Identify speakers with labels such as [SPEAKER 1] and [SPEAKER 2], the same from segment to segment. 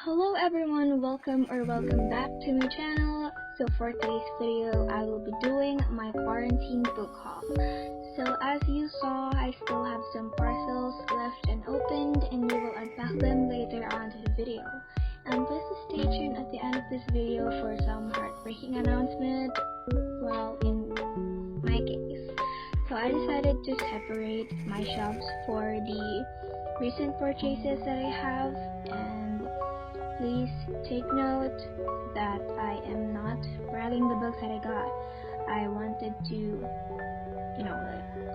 [SPEAKER 1] Hello everyone, welcome back to my channel. So for today's video, I will be doing my quarantine book haul. So as you saw, I still have some parcels left unopened and we will unpack them later on to the video. And please stay tuned at the end of this video for some heartbreaking announcement, well, in my case. So I decided to separate my shelves for the recent purchases that I have, and please take note that I am not bragging the books that I got. I wanted to,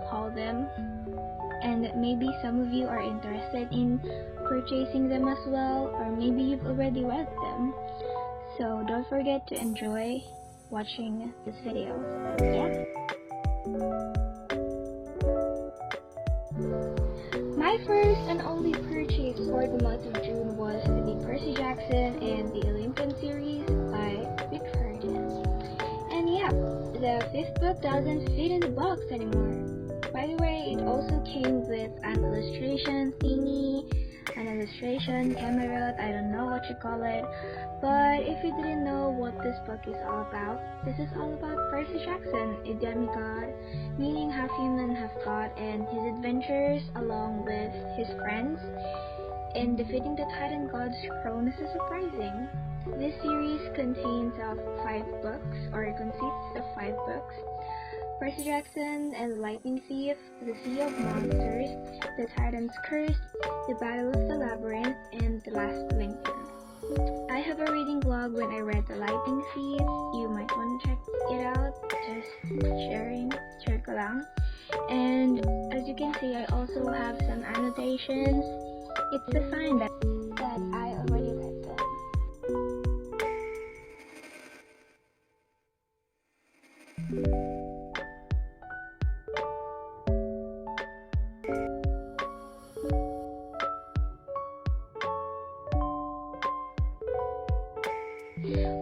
[SPEAKER 1] haul them, and maybe some of you are interested in purchasing them as well, or maybe you've already read them. So don't forget to enjoy watching this video. Yeah. My first and only purchase for the month of June was the Percy Jackson and the Olympian series by Rick Ferdinand. And yeah, the fifth book doesn't fit in the box anymore. By the way, it also came with an illustration thingy, an illustration camera, I don't know what you call it. But if you didn't know what this book is all about, this is all about Percy Jackson, a demigod, meaning half human, half god, and his adventures along with his friends in defeating the Titan gods Cronus is surprising. This series contains of 5 books, or consists of 5 books: Percy Jackson and the Lightning Thief, the Sea of Monsters, the Titan's Curse, the Battle of the Labyrinth, and the Last Lincoln. I have a reading vlog when I read The Lightning Thief. You might want to check it out. Just share ko lang. And as you can see, I also have some annotations. It's a sign that I already read them.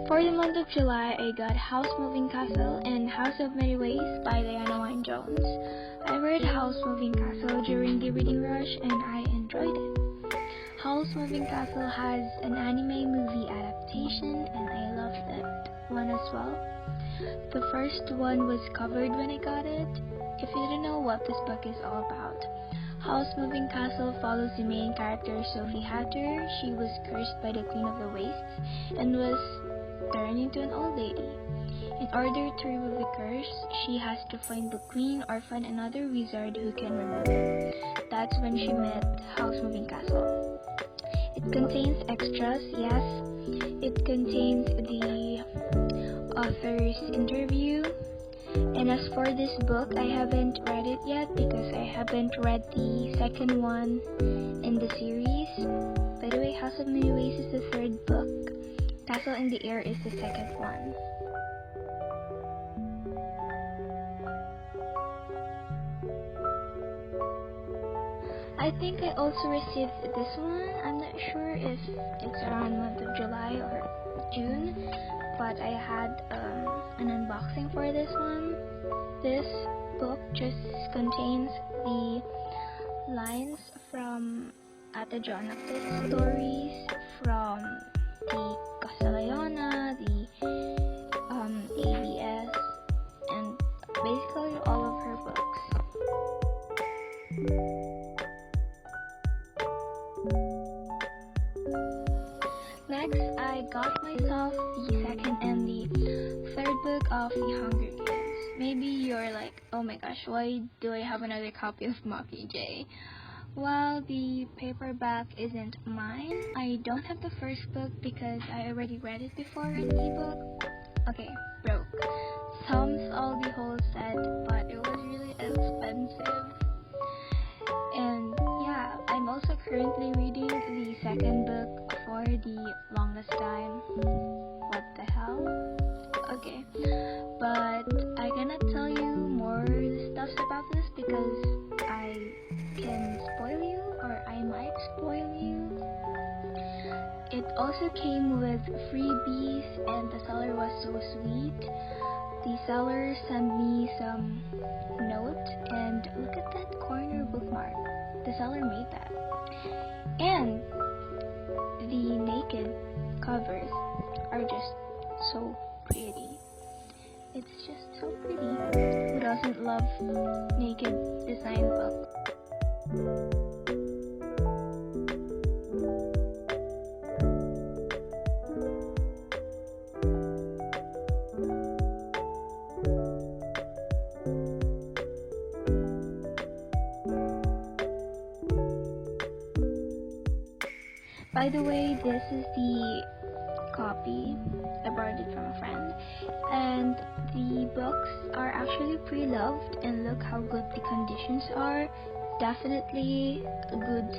[SPEAKER 1] For the month of July, I got House Moving Castle and House of Many Ways by Diana Wynne Jones. I read House Moving Castle during the reading rush and I enjoyed it. House Moving Castle has an anime movie adaptation and I loved that one as well. The first one was covered when I got it. If you didn't know what this book is all about, House Moving Castle follows the main character Sophie Hatter. She was cursed by the Queen of the Wastes and was turned into an old lady. In order to remove the curse, she has to find the queen or find another wizard who can remove it. That's when she met House Moving Castle. It contains extras, yes. It contains the author's interview. And as for this book, I haven't read it yet because I haven't read the second one in the series. By the way, House of Many Ways is the third book. Castle in the Air is the second one. I think I also received this one. I'm not sure if it's around month of July or June, but I had an unboxing for this one. This book just contains the lines from Ate Jonathan's stories, from the Castellana, the ABS, and basically all of her books. Next, I got myself the second and the third book of The Hunger Games. Maybe you're like, oh my gosh, why do I have another copy of Mockingjay? Well, the paperback isn't mine. I don't have the first book because I already read it before in ebook. Okay, broke. Thumbs all the whole set, but it was really expensive. And yeah, I'm also currently reading the second book for the longest time. What the hell? Okay, but I cannot tell you more stuff about this because I can spoil you, or I might spoil you. It also came with freebies and the seller was so sweet. The seller sent me some note, and look at that corner bookmark. The seller made that. And the naked covers are just so pretty. It's just so pretty. Who doesn't love naked design books? By the way, this is the copy. I borrowed it from a friend. And the books are actually pre-loved, and look how good the conditions are. Definitely good.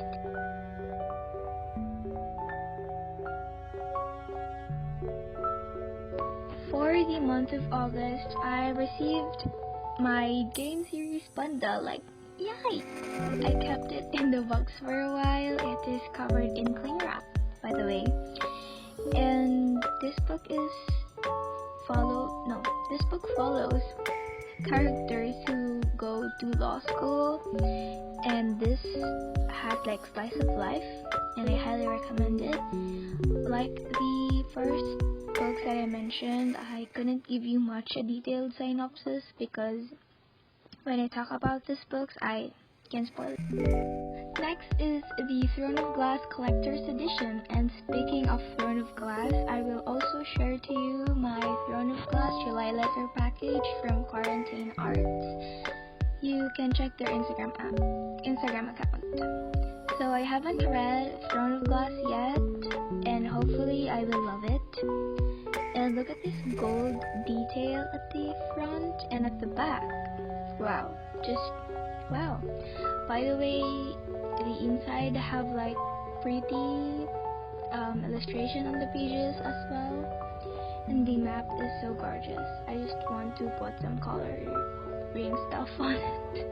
[SPEAKER 1] For the month of August, I received my game series bundle. Like, yay! I kept it in the box for a while. It is covered in cling wrap, by the way. And this book follows characters who go to law school, and this has like slice of life, and I highly recommend it. Like the first books that I mentioned, I couldn't give you much a detailed synopsis because when I talk about these books, I can spoil it. Next is the Throne of Glass Collector's Edition, and speaking of Throne of Glass, I will also share to you my Throne of Glass July letter package from Quarantine Arts. You can check their Instagram account. So I haven't read Throne of Glass yet, and hopefully I will love it. And look at this gold detail at the front and at the back. Wow, just wow. By the way, the inside have like pretty illustration on the pages as well, and the map is so gorgeous. I just want to put some coloring stuff on it.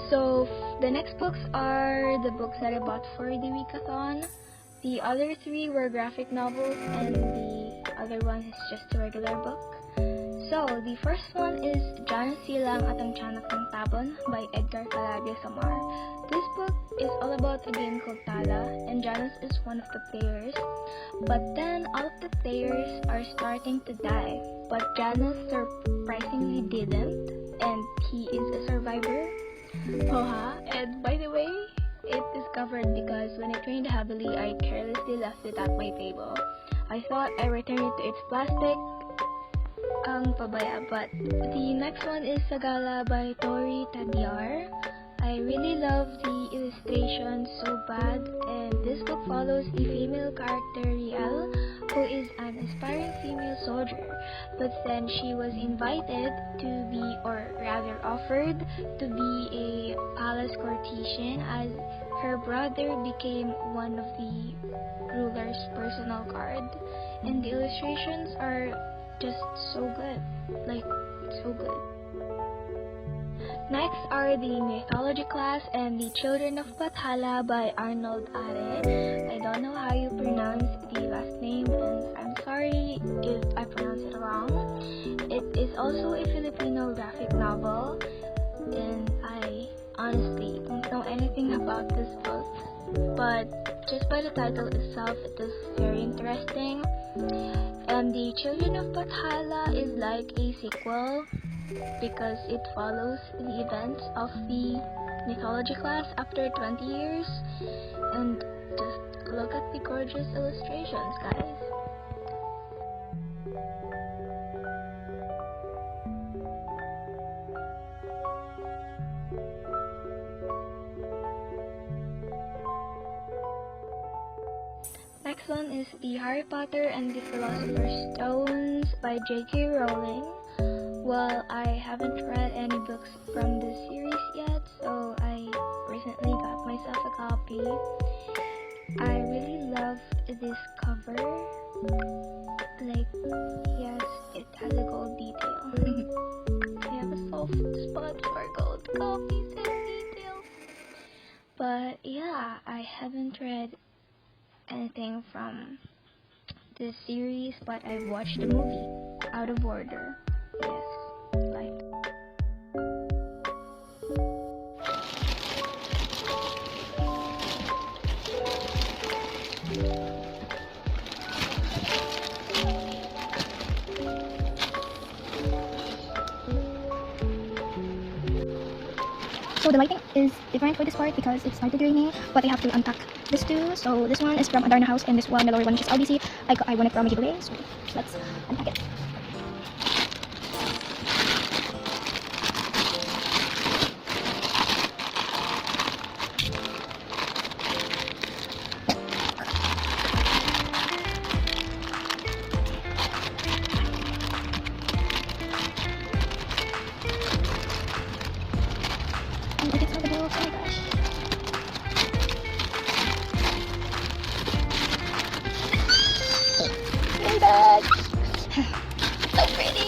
[SPEAKER 1] So the next books are the books that I bought for the Weekathon. The other three were graphic novels, and the other one is just a regular book. So the first one is Janus Silang at ang Tiyanak ng Tabon by Edgar Calabria Samar. This book is all about a game called Tala, and Janus is one of the players. But then all of the players are starting to die, but Janus surprisingly didn't, and he is a survivor. Hoha! And by the way, it is covered because when it rained heavily, I carelessly left it at my table. I thought I returned it to its plastic. Ang pabaya. But the next one is Sagala by Tori Tadyar. I really love the illustrations so bad, and this book follows the female character Riel, who is an aspiring female soldier, but then she was invited to be, or rather offered to be, a palace courtesan as her brother became one of the ruler's personal guard, and the illustrations are just so good, like so good. Next are the Mythology Class and the Children of Bathala by Arnold Are. I don't know how you pronounce the last name, and I'm sorry if I pronounce it wrong. It is also a Filipino graphic novel, and I honestly don't know anything about this book, but just by the title itself, it is very interesting. And the Children of Bathala is like a sequel because it follows the events of the mythology class after 20 years, and just look at the gorgeous illustrations, guys. one is the Harry Potter and the Philosopher's Stones by J.K. Rowling. Well, I haven't read any books from the series yet, so I recently got myself a copy. I really love this cover. Like, yes, it has a gold detail. I have a soft spot for gold copies and details. But yeah, I haven't read anything from the series, but I've watched the movie out of order. Yes, like.
[SPEAKER 2] So the lighting is different for this part because it started raining, but I have to unpack this too. So this one is from Adarna House, and this one, the lower one, which is LBC, I won it from a giveaway. So let's unpack it. I can smell the book. Oh my gosh. Very bad. So pretty.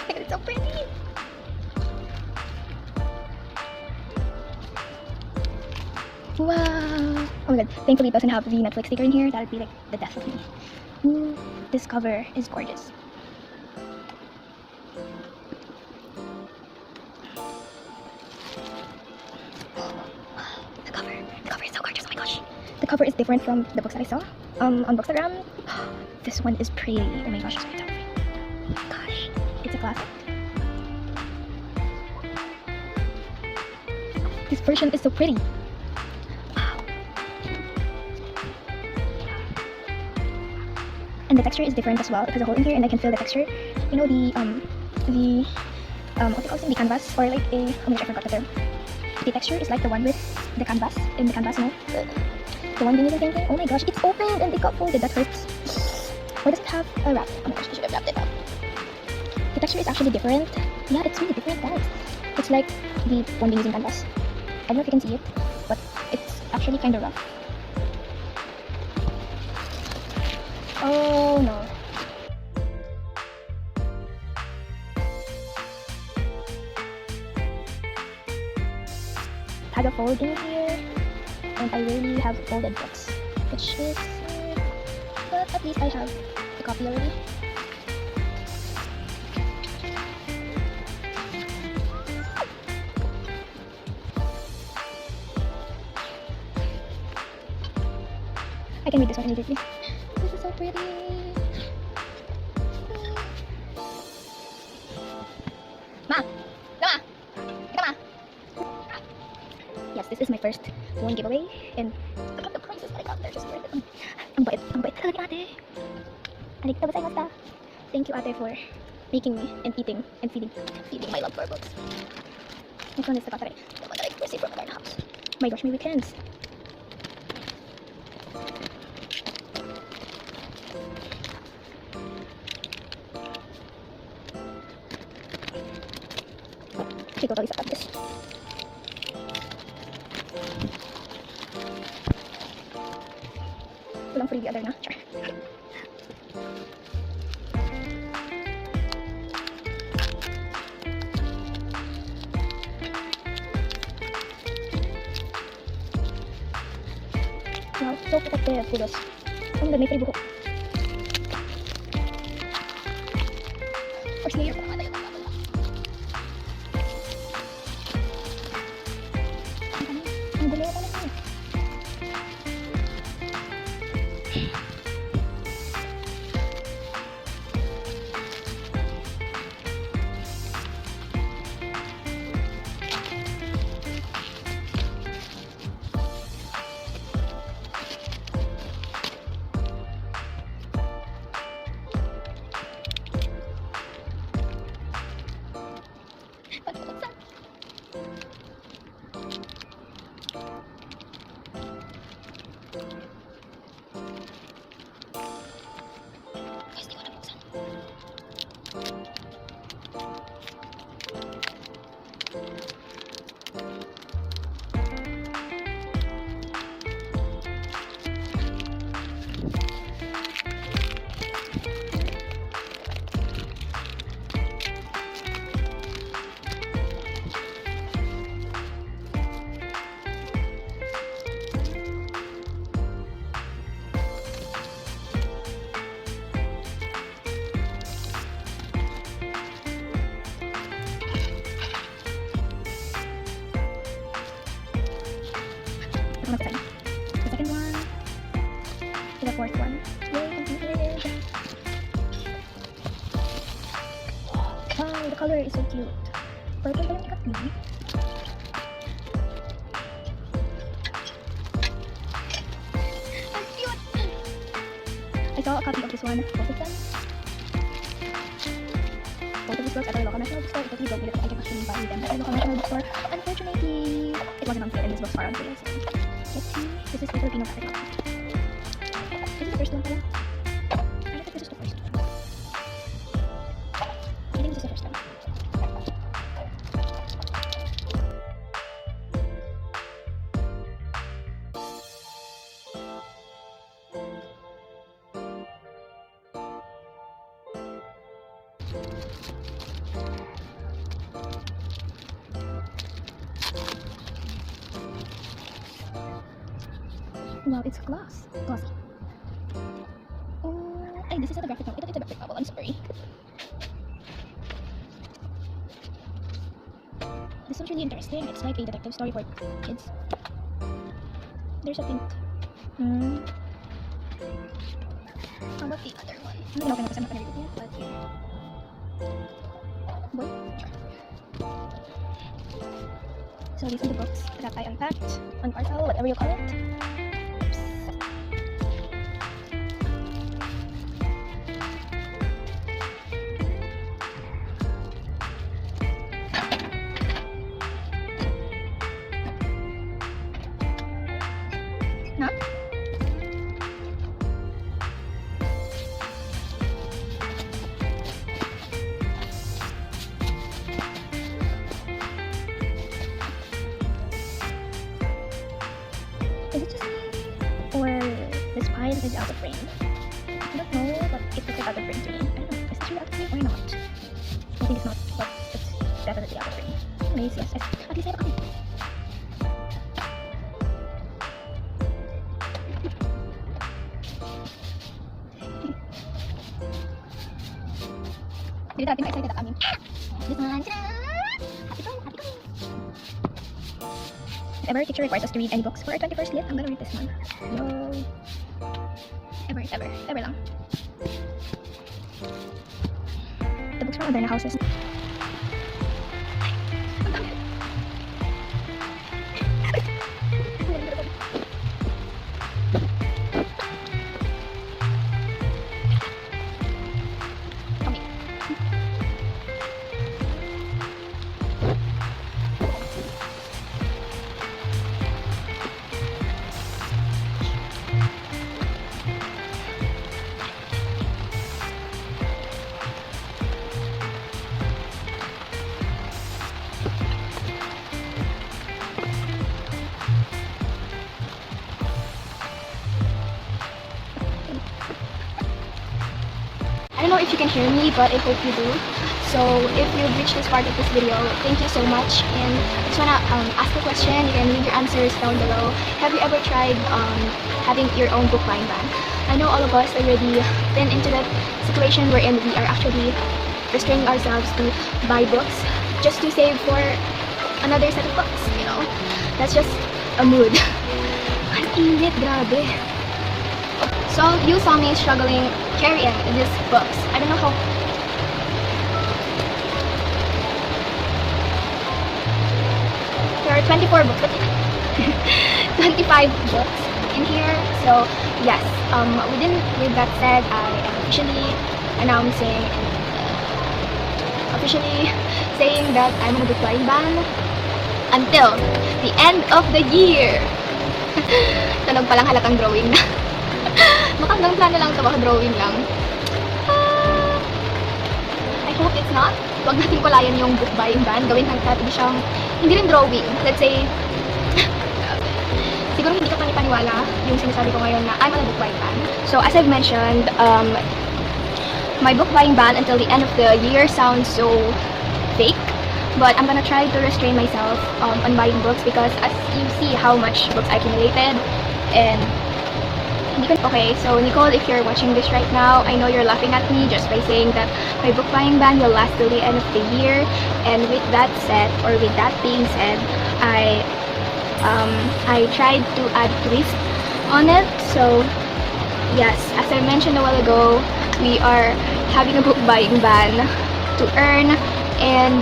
[SPEAKER 2] It's so pretty. Wow. Oh my god. Thankfully it doesn't have the Netflix sticker in here. That would be like the death of me. Ooh, this cover is gorgeous. The cover is so gorgeous. Oh my gosh. The cover is different from the books that I saw on Bookstagram. This one is pretty. Oh my gosh, it's so pretty. Gosh, it's a classic. This version is so pretty. Wow. And the texture is different as well. It has a hole in here, and I can feel the texture. You know the what do you call it? The canvas, or like a, oh my gosh, I forgot the term. The texture is like the one with the canvas, in the canvas, you know, the one beneath the painting. Oh my gosh, it's opened and it got folded. That hurts. Why does it have a wrap? Oh my gosh, I should have wrapped it up. The texture is actually different. Yeah, it's really different, guys. It's like the one beneath the canvas. I don't know if you can see it, but it's actually kind of rough. Oh no. It has a fold in here, and I really have folded books, which is but at least I have the copy already. I can read this one immediately. This is so pretty. Ma! Mama! Come on! Yes, this is my first one giveaway, and look at the prices that I got. They're just worth it. Ang bait talaga ate. Arigatou gozaimashita. Thank you ate for making me and eating and feeding my love for books. This one is the one that I received from our house. My gosh, my weekends. She totally sucked at this. Walang free the other na. Char. Wow, so protective. Kudos. Oh my god, may free buhok. First layer. Ang gulo talaga. Guys, di ko nabuksan. The second one to the fourth one. Yay, completed! Wow, the color is so cute. Purple ba yung makeup niya? Ang cute! I saw a copy of this one, both of them. Both of these books at our local national bookstore. It totally broke me because I can actually buy them at our local national bookstore. Unfortunately, it wasn't on sale and this books are on sale. So let's see. This is the Filipino catalog. This is the first one pala. I don't think this is the first one. I think this is the first one. Wow, it's glossy. Oh, ay, this is not a graphic novel. It's a graphic novel. I'm sorry. This one's really interesting. It's like a detective story for kids. There's a pink. How about the other one? I'm not gonna open it because I'm not gonna read it yet, but here. Boy. So these are the books that I unpacked on parcel, whatever you call it. No? Is it just me? Or this pile is out of frame? I don't know, but it looks like out of frame to me. I don't know, is this really out of frame or not? I think it's not, but it's definitely out of frame. Anyways, yes, at least I have a copy. Jadi tadi excited kami. This one. Happy fun. If ever a teacher requires us to read any books for our 21st lit, I'm gonna read this one. Yo. Ever lang. The books from other houses. I don't know if you can hear me, but I hope you do. So if you've reached this part of this video, thank you so much. And I just wanna ask a question. You can leave your answers down below. Have you ever tried having your own book buying ban? I know all of us already been into that situation wherein we are actually restraining ourselves to buy books just to save for another set of books, you know. That's just a mood. Ang init, grabe. So you saw me struggling carrying these books. I don't know how. There are 24 books, 25 books in here. So yes, with that said, I am officially announcing officially saying that I'm on a book buying ban until the end of the year. Tunog palang halatang drawing na. Baka hanggang plano lang ito, baka drawing lang. I hope it's not. Huwag natin kulayan yung book buying ban. Gawin natin siyang, hindi rin drawing. Let's say, siguro hindi ka panipaniwala yung sinasabi ko ngayon na I'm on a book buying ban. So, as I've mentioned, my book buying ban until the end of the year sounds so fake. But I'm gonna try to restrain myself on buying books because as you see how much books I accumulated. And, okay, so Nicole, if you're watching this right now, I know you're laughing at me just by saying that my book buying ban will last till the end of the year. And with that said, or with that being said, I tried to add twist on it. So yes, as I mentioned a while ago, we are having a book buying ban to earn, and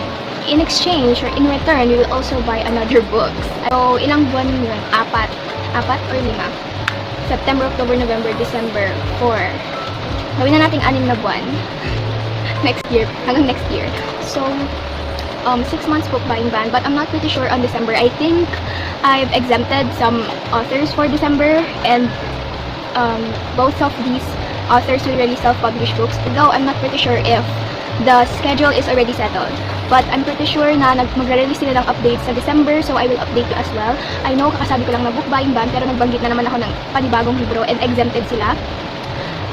[SPEAKER 2] in exchange or in return, we will also buy another books. So ilang buwan yun? Apat or 5? September, October, November, December, 4. Gawin na natin 6 na buwan next year, hanggang next year. So 6 months book buying ban, but I'm not pretty sure on December. I think I've exempted some authors for December, and both of these authors will really self-publish books, though I'm not pretty sure if the schedule is already settled. But I'm pretty sure na mag-release sila ng updates sa December, so I will update you as well. I know, kakasabi ko lang na book buying ban, pero nagbanggit na naman ako ng panibagong libro and exempted sila.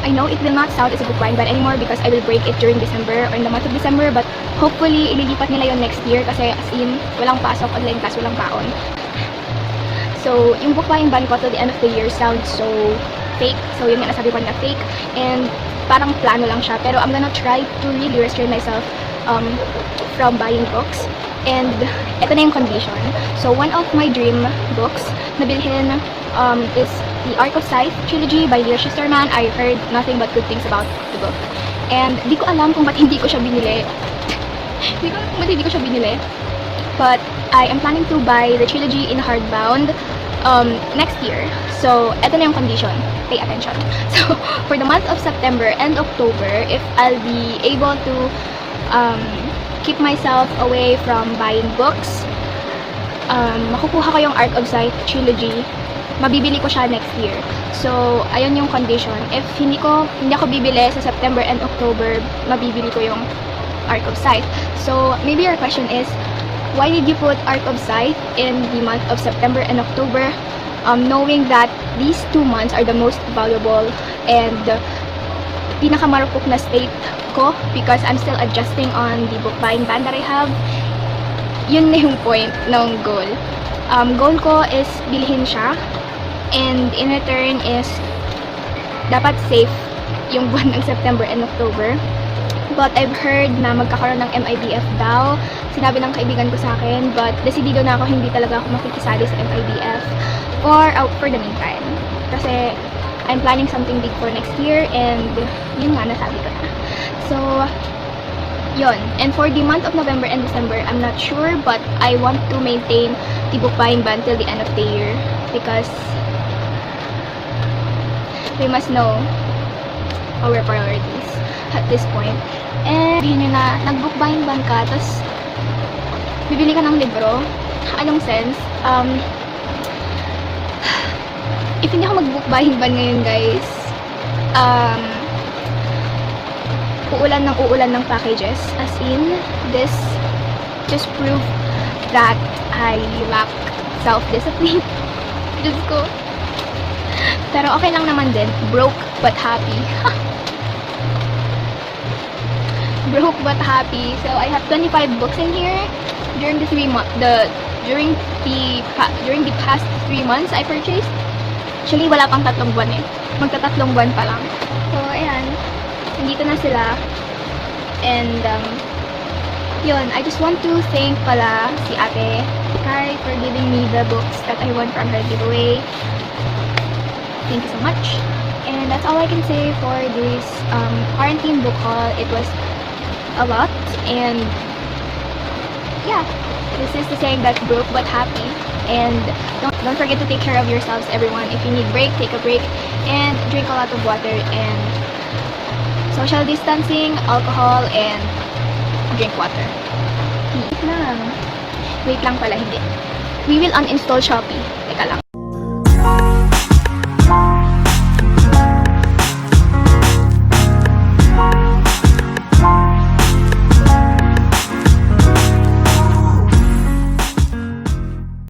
[SPEAKER 2] I know it will not sound as a book buying ban anymore because I will break it during December or in the month of December, but hopefully, ililipat nila yon next year kasi as in, walang pasok, online class, walang paon. So, yung book buying ban ko till the end of the year sounds so fake. So, yun nga nasabi ko na fake. And parang plano lang siya. Pero I'm gonna try to really restrain myself from buying books. And ito na yung condition. So, one of my dream books na bilhin is the Arc of Scythe trilogy by Leah Schusterman. I heard nothing but good things about the book. And di ko alam kung ba't hindi ko siya binili. Di ko alam kung ba't hindi ko siya binili. But I am planning to buy the trilogy in hardbound next year. So, eto na yung condition. Pay attention. So, for the month of September and October, if I'll be able to keep myself away from buying books, makukuha ko yung Arc of Scythe trilogy, mabibili ko siya next year. So, ayun yung condition. If hindi ako bibili sa September and October, mabibili ko yung Arc of Scythe. So, maybe your question is, why did you put Arc of Scythe in the month of September and October, knowing that these 2 months are the most valuable and pinakamarupok na state ko because I'm still adjusting on the book buying ban that I have? Yun na yung point ng goal. Goal ko is bilhin siya, and in return is dapat safe yung buwan ng September and October. But I've heard na magkakaroon ng MIBF daw. Sinabi ng kaibigan ko sa akin, but decidido na ako, hindi talaga ako makikisali sa MIBF for the meantime. Kasi I'm planning something big for next year, and yun nga, nasabi ko na. So, yun. And for the month of November and December, I'm not sure, but I want to maintain the book buying ban till the end of the year because we must know our priorities at this point. And yun na, nag-book buying ban ka, tapos bibili ka ng libro. Anong sense? If hindi ako mag-book buying ban ngayon, guys, uulan ng packages. As in, this just prove that I lack self-discipline. Diyos ko. Pero okay lang naman din. Broke but happy. Broke but happy. So I have 25 books in here during the 3 months. During the past 3 months I purchased. Actually, wala pang 3 buwan eh. Magta-3 buwan pa lang. So ayan, nandito na sila. And yun, I just want to thank pala si Ate Kai for giving me the books that I won from her giveaway. Thank you so much. And that's all I can say for this quarantine book haul. It was a lot, and yeah, this is the saying that broke but happy. And don't forget to take care of yourselves, everyone. If you need break, take a break, and drink a lot of water, and social distancing, alcohol, and drink water.
[SPEAKER 1] Wait lang.
[SPEAKER 2] Wait lang pala, hindi. We will uninstall Shopee. Teka lang.